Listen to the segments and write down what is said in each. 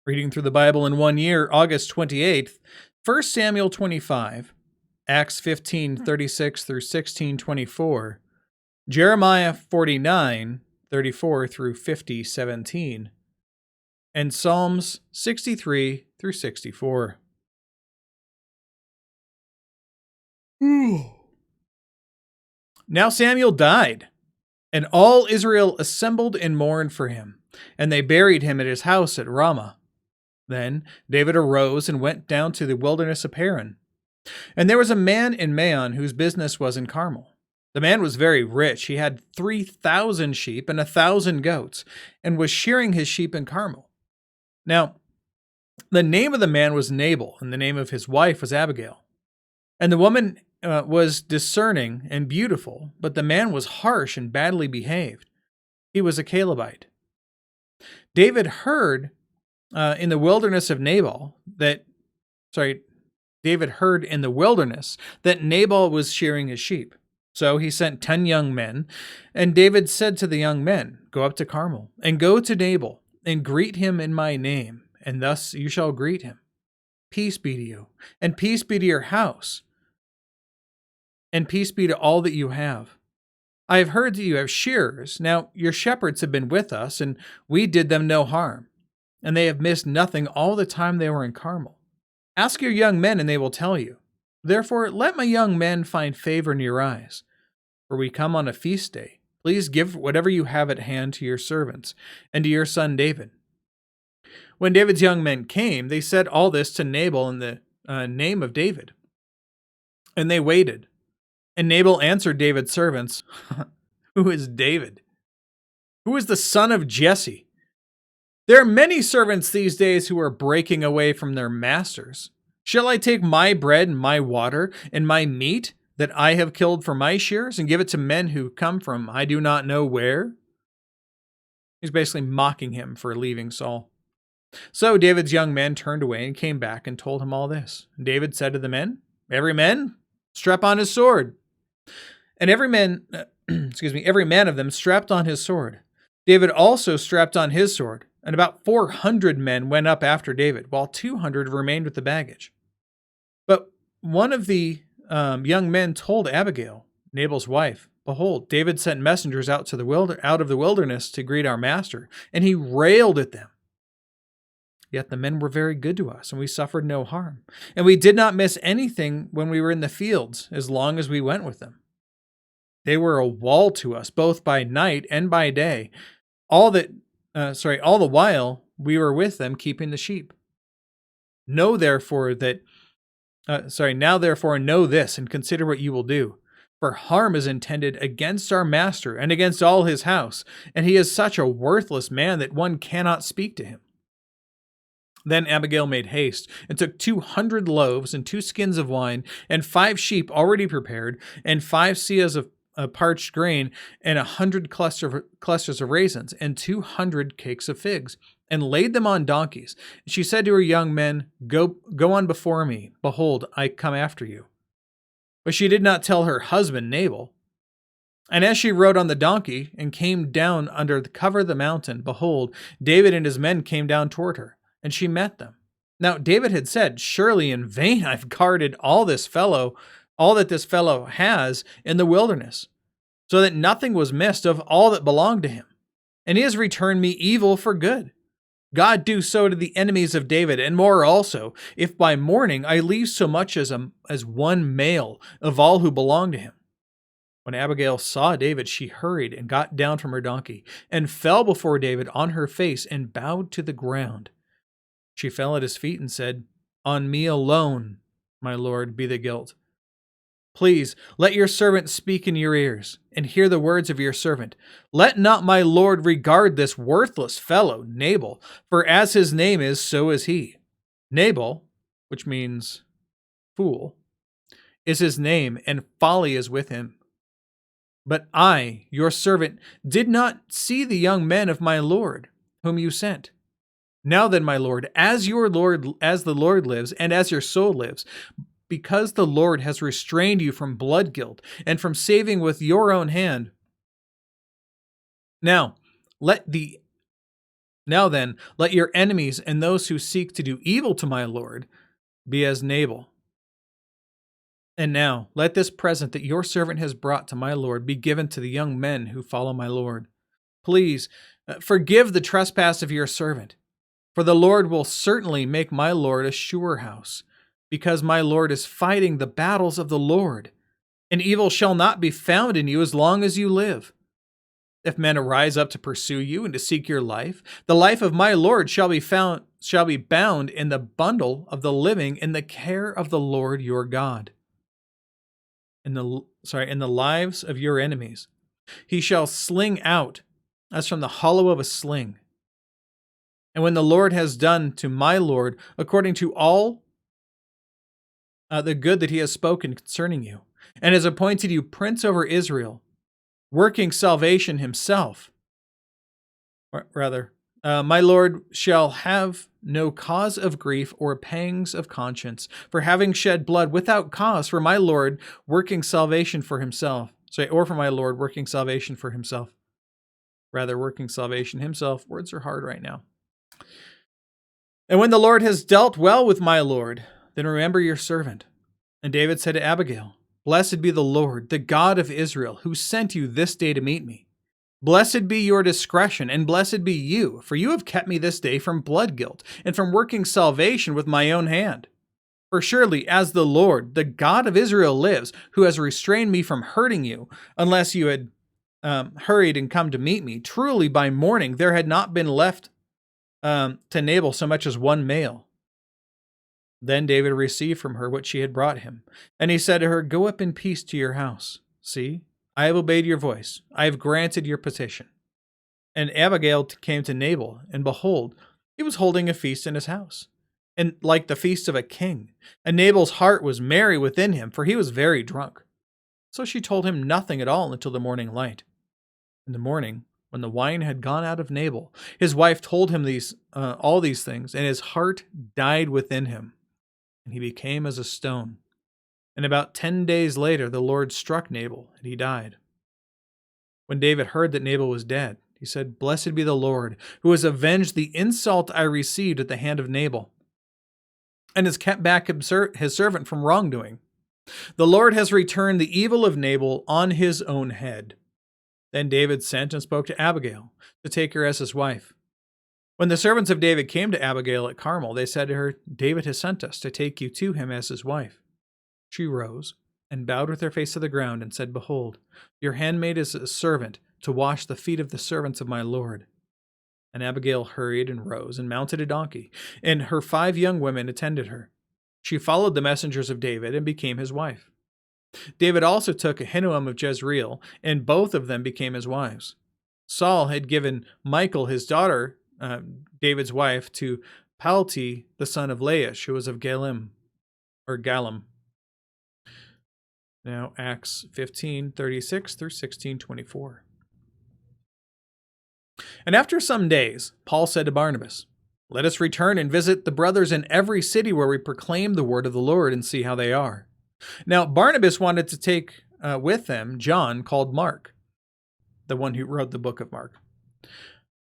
Reading through the Bible in 1 year, August 28th, 1 Samuel 25, Acts 15:36 through 16:24, Jeremiah 49:34 through 50:17, and Psalms 63 through 64. Now Samuel died, and all Israel assembled and mourned for him, and they buried him at his house at Ramah. Then David arose and went down to the wilderness of Paran. And there was a man in Maon whose business was in Carmel. The man was very rich. He had 3,000 sheep and 1,000 goats, and was shearing his sheep in Carmel. Now, the name of the man was Nabal, and the name of his wife was Abigail. And the woman was discerning and beautiful, but the man was harsh and badly behaved. He was a Calebite. David heard in the wilderness that Nabal was shearing his sheep. So he sent 10 young men, and David said to the young men, "Go up to Carmel, and go to Nabal, and greet him in my name, and thus you shall greet him. Peace be to you, and peace be to your house, and peace be to all that you have. I have heard that you have shearers. Now your shepherds have been with us, and we did them no harm. And they have missed nothing all the time they were in Carmel. Ask your young men, and they will tell you. Therefore, let my young men find favor in your eyes. For we come on a feast day. Please give whatever you have at hand to your servants, and to your son David." When David's young men came, they said all this to Nabal in the name of David. And they waited. And Nabal answered David's servants, "Who is David? Who is the son of Jesse? There are many servants these days who are breaking away from their masters. Shall I take my bread and my water and my meat that I have killed for my shears and give it to men who come from I do not know where?" He's basically mocking him for leaving Saul. So David's young men turned away and came back and told him all this. David said to the men, every man strap on his sword. And every man of them strapped on his sword. David also strapped on his sword. And about 400 men went up after David, while 200 remained with the baggage. But one of the young men told Abigail, Nabal's wife, "Behold, David sent messengers out of the wilderness to greet our master, and he railed at them. Yet the men were very good to us, and we suffered no harm. And we did not miss anything when we were in the fields, as long as we went with them. They were a wall to us, both by night and by day. All the while we were with them keeping the sheep. Now therefore know this and consider what you will do. For harm is intended against our master and against all his house, and he is such a worthless man that one cannot speak to him." Then Abigail made haste and took 200 loaves and 2 skins of wine and 5 sheep already prepared and 5 seahs of parched grain, and 100 clusters of raisins, and 200 cakes of figs, and laid them on donkeys. She said to her young men, Go on before me. Behold, I come after you." But she did not tell her husband Nabal. And as she rode on the donkey and came down under the cover of the mountain, behold, David and his men came down toward her, and she met them. Now David had said, "Surely in vain I've guarded all that this fellow has in the wilderness, so that nothing was missed of all that belonged to him. And he has returned me evil for good. God do so to the enemies of David, and more also, if by morning I leave so much as one male of all who belong to him." When Abigail saw David, she hurried and got down from her donkey, and fell before David on her face and bowed to the ground. She fell at his feet and said, "On me alone, my lord, be the guilt. Please, let your servant speak in your ears, and hear the words of your servant. Let not my lord regard this worthless fellow, Nabal, for as his name is, so is he. Nabal, which means fool, is his name, and folly is with him. But I, your servant, did not see the young men of my lord, whom you sent. Now then, my lord, as the Lord lives, and as your soul lives, because the Lord has restrained you from blood guilt and from saving with your own hand. Now, let the Now then, let your enemies and those who seek to do evil to my Lord be as Nabal. And now, let this present that your servant has brought to my Lord be given to the young men who follow my Lord. Please, forgive the trespass of your servant, for the Lord will certainly make my Lord a sure house, because my Lord is fighting the battles of the Lord, and evil shall not be found in you as long as you live. If men arise up to pursue you and to seek your life, the life of my Lord shall be bound in the bundle of the living in the care of the Lord your God. In the lives of your enemies, he shall sling out as from the hollow of a sling. And when the Lord has done to my Lord according to all the good that he has spoken concerning you, and has appointed you prince over Israel, working salvation himself, my Lord shall have no cause of grief or pangs of conscience for having shed blood without cause for my Lord working salvation for himself. For my Lord working salvation for himself. Working salvation himself. Words are hard right now. And when the Lord has dealt well with my Lord, then remember your servant. And David said to Abigail, Blessed be the Lord, the God of Israel, who sent you this day to meet me. Blessed be your discretion, and blessed be you, for you have kept me this day from blood guilt, and from working salvation with my own hand. For surely, as the Lord, the God of Israel lives, who has restrained me from hurting you, unless you had hurried and come to meet me, truly by morning there had not been left to Nabal so much as one male. Then David received from her what she had brought him, and he said to her, Go up in peace to your house. See, I have obeyed your voice. I have granted your petition. And Abigail came to Nabal, and behold, he was holding a feast in his house, and like the feast of a king. And Nabal's heart was merry within him, for he was very drunk. So she told him nothing at all until the morning light. In the morning, when the wine had gone out of Nabal, his wife told him all these things, and his heart died within him, and he became as a stone. And about 10 days later, the Lord struck Nabal, and he died. When David heard that Nabal was dead, he said, Blessed be the Lord, who has avenged the insult I received at the hand of Nabal, and has kept back his servant from wrongdoing. The Lord has returned the evil of Nabal on his own head. Then David sent and spoke to Abigail to take her as his wife. When the servants of David came to Abigail at Carmel, they said to her, David has sent us to take you to him as his wife. She rose and bowed with her face to the ground and said, Behold, your handmaid is a servant to wash the feet of the servants of my Lord. And Abigail hurried and rose and mounted a donkey, and her 5 young women attended her. She followed the messengers of David and became his wife. David also took Ahinoam of Jezreel, and both of them became his wives. Saul had given Michal, his daughter, David's wife, to Palti, the son of Laish, who was of Gallim. Now, Acts 15:36 through 16:24. And after some days, Paul said to Barnabas, Let us return and visit the brothers in every city where we proclaim the word of the Lord and see how they are. Now, Barnabas wanted to take with them John, called Mark, the one who wrote the book of Mark.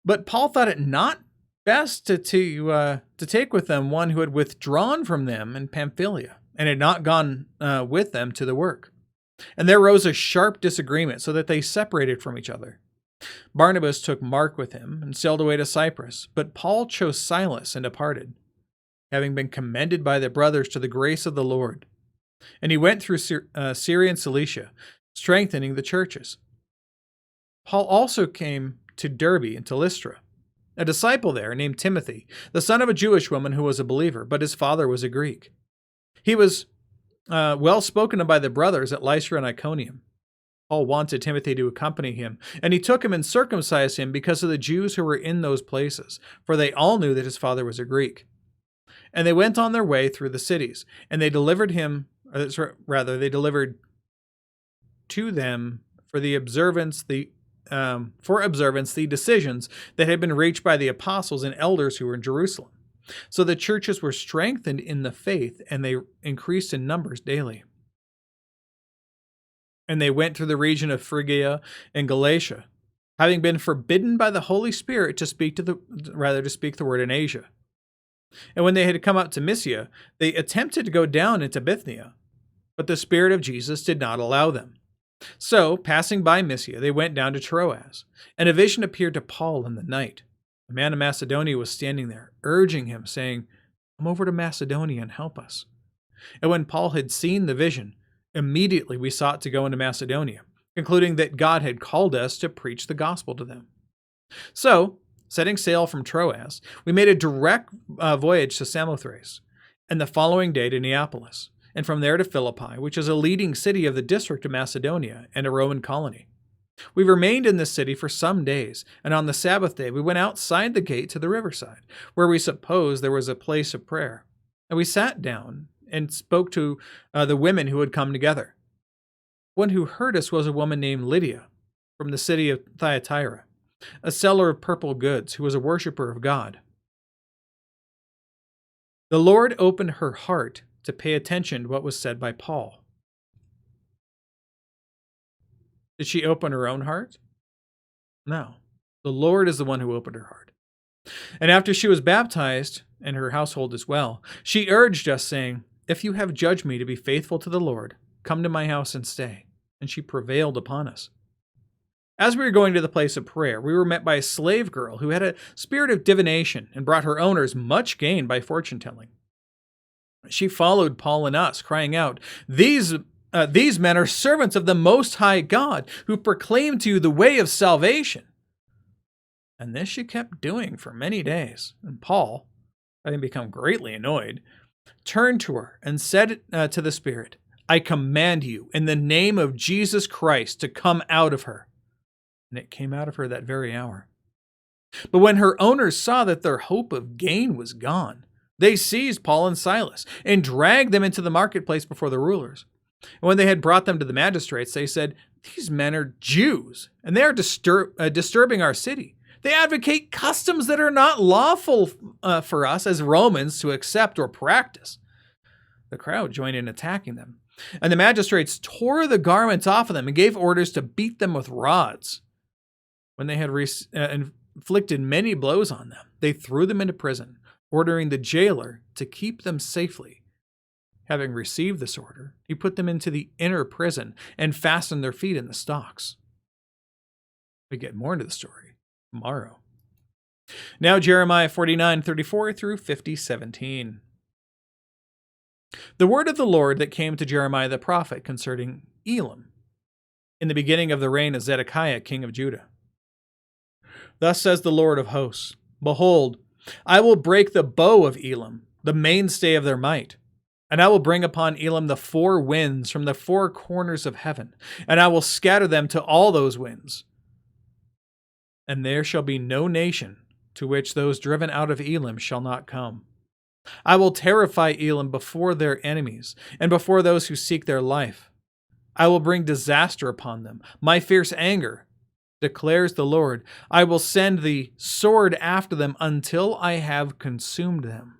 But Paul thought it not best to take with them one who had withdrawn from them in Pamphylia and had not gone with them to the work. And there arose a sharp disagreement, so that they separated from each other. Barnabas took Mark with him and sailed away to Cyprus, but Paul chose Silas and departed, having been commended by the brothers to the grace of the Lord. And he went through Syria and Cilicia, strengthening the churches. Paul also came to Derbe and to Lystra. A disciple there named Timothy, the son of a Jewish woman who was a believer, but his father was a Greek. He was well spoken of by the brothers at Lystra and Iconium. Paul wanted Timothy to accompany him, and he took him and circumcised him because of the Jews who were in those places, for they all knew that his father was a Greek. And they went on their way through the cities, and they delivered to them for observance the decisions that had been reached by the apostles and elders who were in Jerusalem. So the churches were strengthened in the faith, and they increased in numbers daily. And they went through the region of Phrygia and Galatia, having been forbidden by the Holy Spirit to speak the word in Asia. And when they had come up to Mysia, they attempted to go down into Bithynia, but the Spirit of Jesus did not allow them. So, passing by Mysia, they went down to Troas, and a vision appeared to Paul in the night. A man of Macedonia was standing there, urging him, saying, "Come over to Macedonia and help us." And when Paul had seen the vision, immediately we sought to go into Macedonia, concluding that God had called us to preach the gospel to them. So, setting sail from Troas, we made a direct voyage to Samothrace, and the following day to Neapolis, and from there to Philippi, which is a leading city of the district of Macedonia and a Roman colony. We remained in this city for some days, and on the Sabbath day we went outside the gate to the riverside, where we supposed there was a place of prayer. And we sat down and spoke to the women who had come together. One who heard us was a woman named Lydia, from the city of Thyatira, a seller of purple goods, who was a worshiper of God. The Lord opened her heart to pay attention to what was said by Paul. Did she open her own heart? No. The Lord is the one who opened her heart. And after she was baptized, and her household as well, she urged us, saying, "If you have judged me to be faithful to the Lord, come to my house and stay." And she prevailed upon us. As we were going to the place of prayer, we were met by a slave girl who had a spirit of divination and brought her owners much gain by fortune-telling. She followed Paul and us, crying out, These men are servants of the Most High God, who proclaim to you the way of salvation." And this she kept doing for many days. And Paul, having become greatly annoyed, turned to her and said to the spirit, "I command you in the name of Jesus Christ to come out of her." And it came out of her that very hour. But when her owners saw that their hope of gain was gone, they seized Paul and Silas and dragged them into the marketplace before the rulers. And when they had brought them to the magistrates, they said, "These men are Jews, and they are disturbing our city. They advocate customs that are not lawful for us as Romans to accept or practice." The crowd joined in attacking them, and the magistrates tore the garments off of them and gave orders to beat them with rods. When they had inflicted many blows on them, they threw them into prison, ordering the jailer to keep them safely. Having received this order, he put them into the inner prison and fastened their feet in the stocks. We get more into the story tomorrow. Now Jeremiah 49:34 through 50:17. The word of the Lord that came to Jeremiah the prophet concerning Elam, in the beginning of the reign of Zedekiah, king of Judah. Thus says the Lord of hosts, "Behold, I will break the bow of Elam, the mainstay of their might. And I will bring upon Elam the four winds from the four corners of heaven, and I will scatter them to all those winds. And there shall be no nation to which those driven out of Elam shall not come. I will terrify Elam before their enemies, and before those who seek their life. I will bring disaster upon them, my fierce anger, declares the Lord. I will send the sword after them until I have consumed them.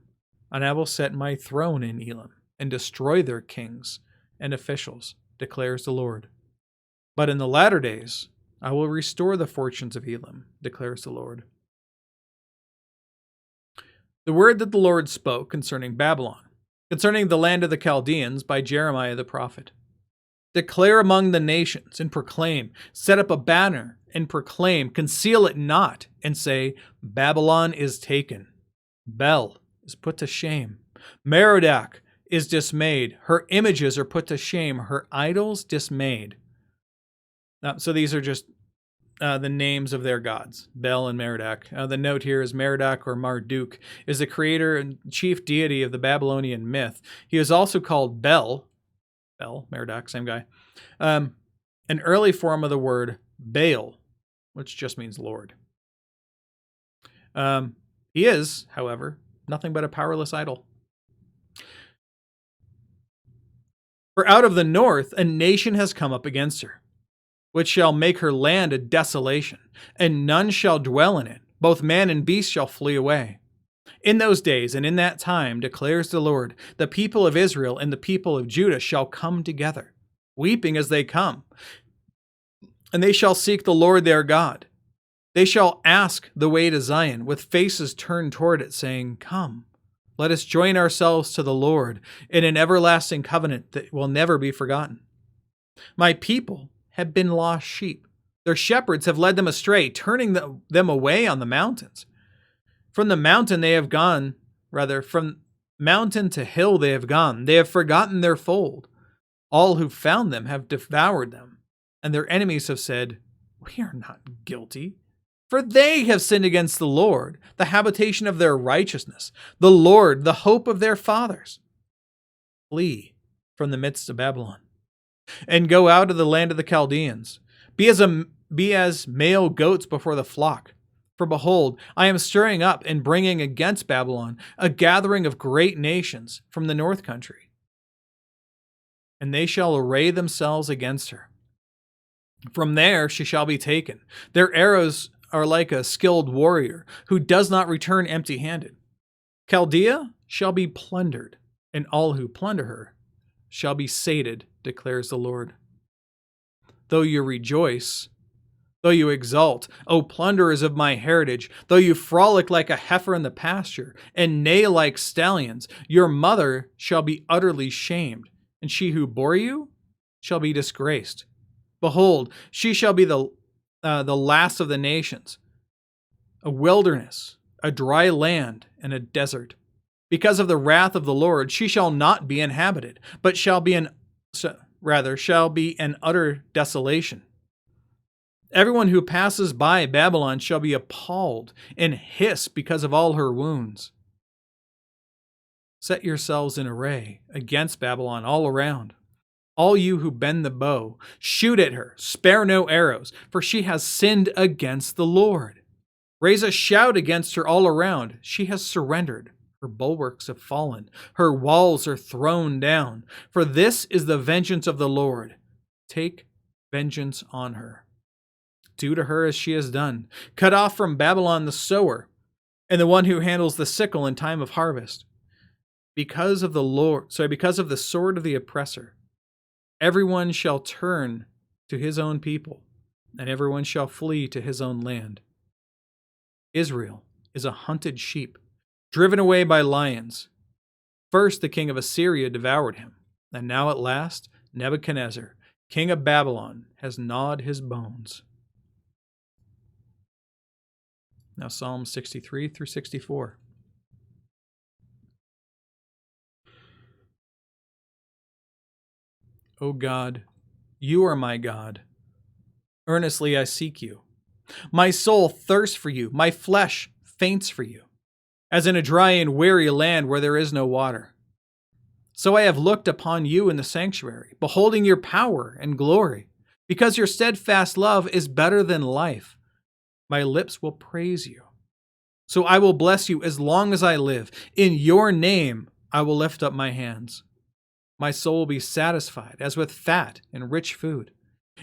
And I will set my throne in Elam, and destroy their kings and officials, declares the Lord. But in the latter days, I will restore the fortunes of Elam, declares the Lord. The word that the Lord spoke concerning Babylon, concerning the land of the Chaldeans, by Jeremiah the prophet. Declare among the nations and proclaim, set up a banner and proclaim, conceal it not, and say, Babylon is taken. Bel is put to shame. Merodach is dismayed. Her images are put to shame. Her idols dismayed. So these are just the names of their gods, Bel and Merodach. The note here is Merodach, or Marduk, is the creator and chief deity of the Babylonian myth. He is also called Bel, Merodach, same guy, an early form of the word Baal, which just means Lord. He is, however, nothing but a powerless idol. For out of the north a nation has come up against her, which shall make her land a desolation, and none shall dwell in it. Both man and beast shall flee away. In those days and in that time, declares the Lord, the people of Israel and the people of Judah shall come together, weeping as they come. And they shall seek the Lord their God, They shall ask the way to Zion, with faces turned toward it, saying, Come, let us join ourselves to the Lord in an everlasting covenant that will never be forgotten. My people have been lost sheep. Their shepherds have led them astray, turning them away on the mountains. From the mountain they have gone, from mountain to hill they have gone. They have forgotten their fold. All who found them have devoured them, and their enemies have said, We are not guilty. For they have sinned against the Lord, the habitation of their righteousness, the Lord, the hope of their fathers. Flee from the midst of Babylon, and go out of the land of the Chaldeans. Be as male goats before the flock. For behold, I am stirring up and bringing against Babylon a gathering of great nations from the north country. And they shall array themselves against her. From there she shall be taken. Their arrows are like a skilled warrior who does not return empty-handed. Chaldea shall be plundered, and all who plunder her shall be sated, declares the Lord. Though you rejoice, though you exult, O plunderers of my heritage, though you frolic like a heifer in the pasture, and neigh like stallions, your mother shall be utterly shamed, and she who bore you shall be disgraced. Behold, she shall be the last of the nations, a wilderness, a dry land, and a desert. Because of the wrath of the Lord, she shall not be inhabited, but shall be an utter desolation. Everyone who passes by Babylon shall be appalled and hiss because of all her wounds. Set yourselves in array against Babylon all around. All you who bend the bow, shoot at her, spare no arrows, for she has sinned against the Lord. Raise a shout against her all around. She has surrendered. Her bulwarks have fallen. Her walls are thrown down. For this is the vengeance of the Lord. Take vengeance on her. Do to her as she has done. Cut off from Babylon the sower, and the one who handles the sickle in time of harvest. Because of the sword of the oppressor, everyone shall turn to his own people, and everyone shall flee to his own land. Israel is a hunted sheep, driven away by lions. First the king of Assyria devoured him, and now at last Nebuchadnezzar, king of Babylon, has gnawed his bones. Now Psalms 63 through 64. O God, you are my God. Earnestly I seek you. My soul thirsts for you. My flesh faints for you, as in a dry and weary land where there is no water. So I have looked upon you in the sanctuary, beholding your power and glory, because your steadfast love is better than life. My lips will praise you. So I will bless you as long as I live. In your name I will lift up my hands. My soul will be satisfied as with fat and rich food,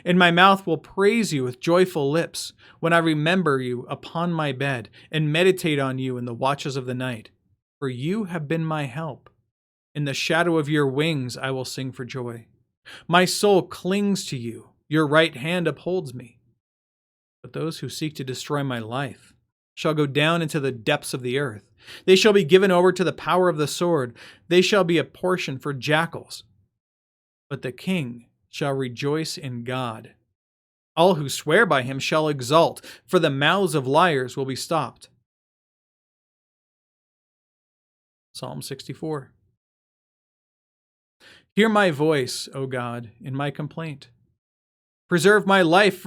and my mouth will praise you with joyful lips when I remember you upon my bed and meditate on you in the watches of the night. For you have been my help. In the shadow of your wings I will sing for joy. My soul clings to you. Your right hand upholds me. But those who seek to destroy my life shall go down into the depths of the earth. They shall be given over to the power of the sword. They shall be a portion for jackals. But the king shall rejoice in God. All who swear by him shall exult, for the mouths of liars will be stopped. Psalm 64. Hear my voice, O God, in my complaint. Preserve my life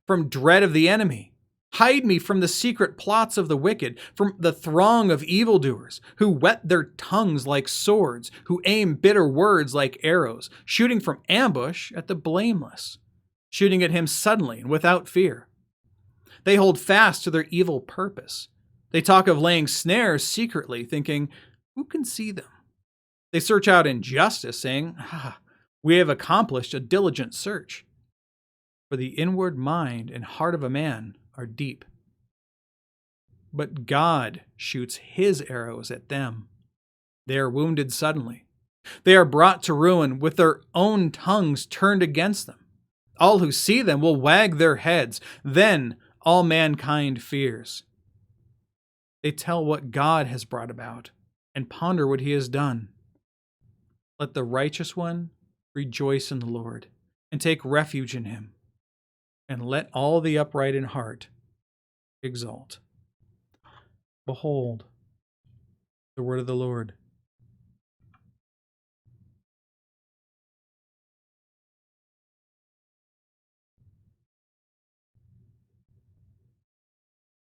from dread of the enemy. Hide me from the secret plots of the wicked, from the throng of evildoers, who whet their tongues like swords, who aim bitter words like arrows, shooting from ambush at the blameless, shooting at him suddenly and without fear. They hold fast to their evil purpose. They talk of laying snares secretly, thinking, who can see them? They search out injustice, saying, we have accomplished a diligent search. For the inward mind and heart of a man are deep. But God shoots his arrows at them. They are wounded suddenly. They are brought to ruin with their own tongues turned against them. All who see them will wag their heads. Then all mankind fears. They tell what God has brought about and ponder what he has done. Let the righteous one rejoice in the Lord and take refuge in him, and let all the upright in heart exult. Behold, the word of the Lord.